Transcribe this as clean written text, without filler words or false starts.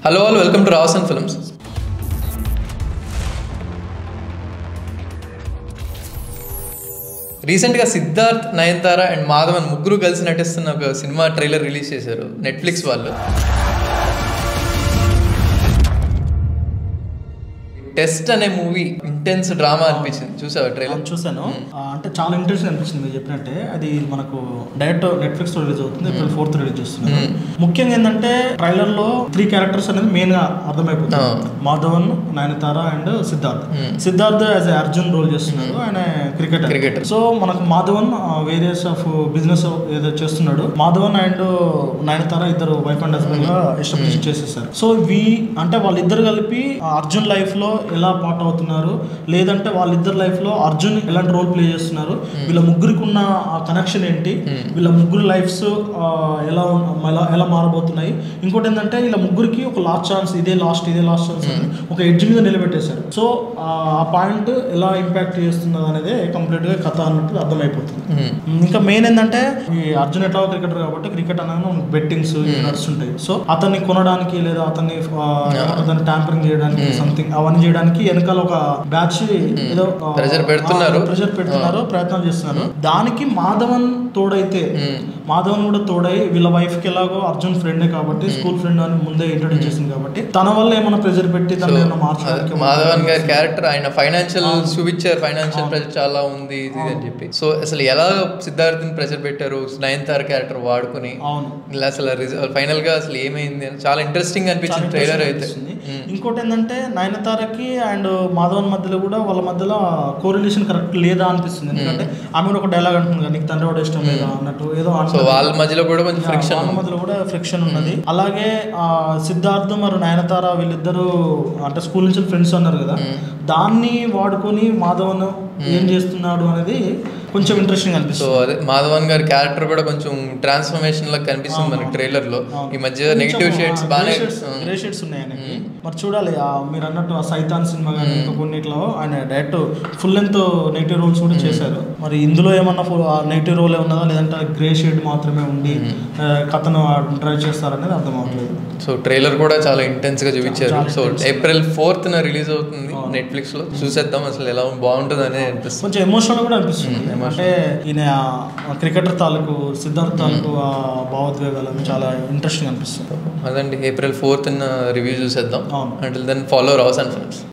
Hello all, welcome to Ravasan films. రీసెంట్గా Siddharth, Nayanthara and Madhavan ముగ్గురు కలిసి నటిస్తున్న ఒక సినిమా ట్రైలర్ రిలీజ్ చేశారు నెట్ఫ్లిక్స్ వాళ్ళు. టెస్ట్ అనే మూవీ ఇంటెన్స్ డ్రామా అనిపించింది. చూసావా ట్రైలర్? చూసాను. అంటే చాలా ఇంట్రెస్టింగ్ అనిపించింది మీరు చెప్పినట్టే. అది మనకు డైరెక్ట్ నెట్ఫ్లిక్స్ లో రిలీజ్ అవుతుంది. April 4th రిలీజ్ చేస్తున్నారు. ముఖ్యంగా ఏంటంటే ట్రైలర్ లో 3 క్యారెక్టర్స్ అనేది మెయిన్ గా అర్థమైపోతుంది. Madhavan, Nayanthara and Siddharth. Siddharth as Arjun role చేస్తున్నారు. ఆయన క్రికెటర్. సో మనకు మాధవన్ వేరియస్ ఆఫ్ బిజినెస్ ఏదో చేస్తున్నాడు. మాధవన్ అండ్ నయనతార ఇద్దరు వైఫ్ అండ్ హస్బెండ్ గా ఎస్టాబ్లిష్ చేసేసారు. సో అంటే వాళ్ళిద్దరు కలిపి అర్జున్ లైఫ్ లో ఎలా పార్ట్ అవుతున్నారు, లేదంటే వాళ్ళిద్దరు లైఫ్ లో అర్జున్ ఎలాంటి రోల్ ప్లే చేస్తున్నారు, వీళ్ళ ముగ్గురికి ఉన్న కనెక్షన్ ఏంటి, వీళ్ళ ముగ్గురు లైఫ్స్ ఎలా మారబోతున్నాయి. ఇంకోటి ఏంటంటే వీళ్ళ ముగ్గురికి ఒక లాస్ట్ ఛాన్స్, ఇదే లాస్ట్ ఛాన్స్ ఒక ఎడ్జ్ మీద నిలబెట్టేశారు. సో ఆ పాయింట్ ఎలా ఇంపాక్ట్ చేస్తున్నది అనేది కంప్లీట్ గా కథ అన్నట్టు అర్థమైపోతుంది. ఇంకా మెయిన్ ఏంటంటే ఈ అర్జున్ ఎట్లా క్రికెటర్ కాబట్టి క్రికెట్ అనగా బెట్టింగ్స్ నడుస్తుంటాయి. సో అతన్ని కొనడానికి లేదా అతన్ని ట్యాంపరింగ్ చేయడానికి సంథింగ్ అవన్నీ చేయడానికి వెనకాల ఒక బ్యాచ్ ఏదో ప్రెషర్ పెడుతున్నారు, ప్రయత్నాలు చేస్తున్నారు. దానికి మాధవన్ కూడా తోడై వీళ్ళ వైఫ్ కి ఎలాగో అర్జున్ ఫ్రెండే కాబట్టి, స్కూల్ ఫ్రెండ్ అని ముందే ఇంట్రొడ్యూస్ చేసింది కాబట్టి తన వల్ల ఏమైనా ప్రెషర్ పెట్టి తన మార్చడానికి మాధవన్ గారి క్యారెక్టర్ ఆయన ఫైనాన్షియల్ చూపించారు. ఫైనాన్షియల్ ప్రెషర్ చాలా ఉంది అని చెప్పి. సో అసలు ఎలా సిద్ధార్థ్ ప్రెషర్ పెట్టారు నయనతార క్యారెక్టర్ వాడుకుని, అసలు ఫైనల్ గా అసలు ఏమైంది అని చాలా ఇంట్రెస్టింగ్ అనిపించింది ట్రైలర్ అయితే. ఇంకోటి ఏంటంటే నయనతారకి అండ్ మాధవన్ మధ్యలో కూడా వాళ్ళ మధ్యలో కోరిలేషన్ కరెక్ట్ లేదా అనిపిస్తుంది. ఎందుకంటే ఆమె కూడా ఒక డైలాగ్ అంటుంది కదా, నీకు తండ్రి కూడా ఇష్టం లేదా అన్నట్టు ఏదో వాళ్ళ మధ్యలో కూడా కొంచెం ఫ్రిక్షన్ ఉన్నది. అలాగే సిద్ధార్థ్ మరియు నయనతార వీళ్ళిద్దరూ అంటే స్కూల్ నుంచి ఫ్రెండ్స్ అన్నారు కదా, దాన్ని వాడుకొని మాధవన్ ఏం చేస్తున్నాడు అనేది కొంచెం ఇంట్రెస్టింగ్ అనిపిస్తుంది. సో అదే మాధవన్ గారి క్యారెక్టర్ కూడా కొంచెం ట్రాన్స్ఫర్మేషన్ లాగా కనిపిస్తుంది మనకి ట్రైలర్ లో. ఈ మధ్య నెగిటివ్ షేడ్స్ బాగానే గ్రే షేడ్స్ ఉన్నాయి ఆయనకి. మరి చూడాలి మీరు అన్నట్టు ఆ సైతాన్ సినిమా కానీ ఇంకా కొన్నిట్లో ఆయన direct full length negative roles కూడా చేశారు. మరి ఇందులో ఏమన్నా నెగిటివ్ రోల్ ఉన్నదా లేదంటే గ్రే షేడ్ మాత్రమే ఉండి కథను డ్రైవ్ చేస్తారనేది అర్థం అవ్వట్లేదు. సో ట్రైలర్ కూడా చాలా ఇంటెన్స్ గా చూపించారు. సో April 4th రిలీజ్ అవుతుంది నెట్ఫ్లిక్స్ లో. చూసేద్దాం అసలు ఎలా బాగుంటుంది అనేది అనిపిస్తుంది. కొంచెం ఎమోషనల్ కూడా అనిపిస్తుంది. అంటే ఈయన క్రికెటర్ తాలూకు సిద్ధార్థ్ తాలూకు ఆ భావోద్వేగాలు చాలా ఇంట్రెస్టింగ్ అనిపిస్తుంది. అదండి April 4th రివ్యూ చూసేద్దాం. Until then follow Ravasan films.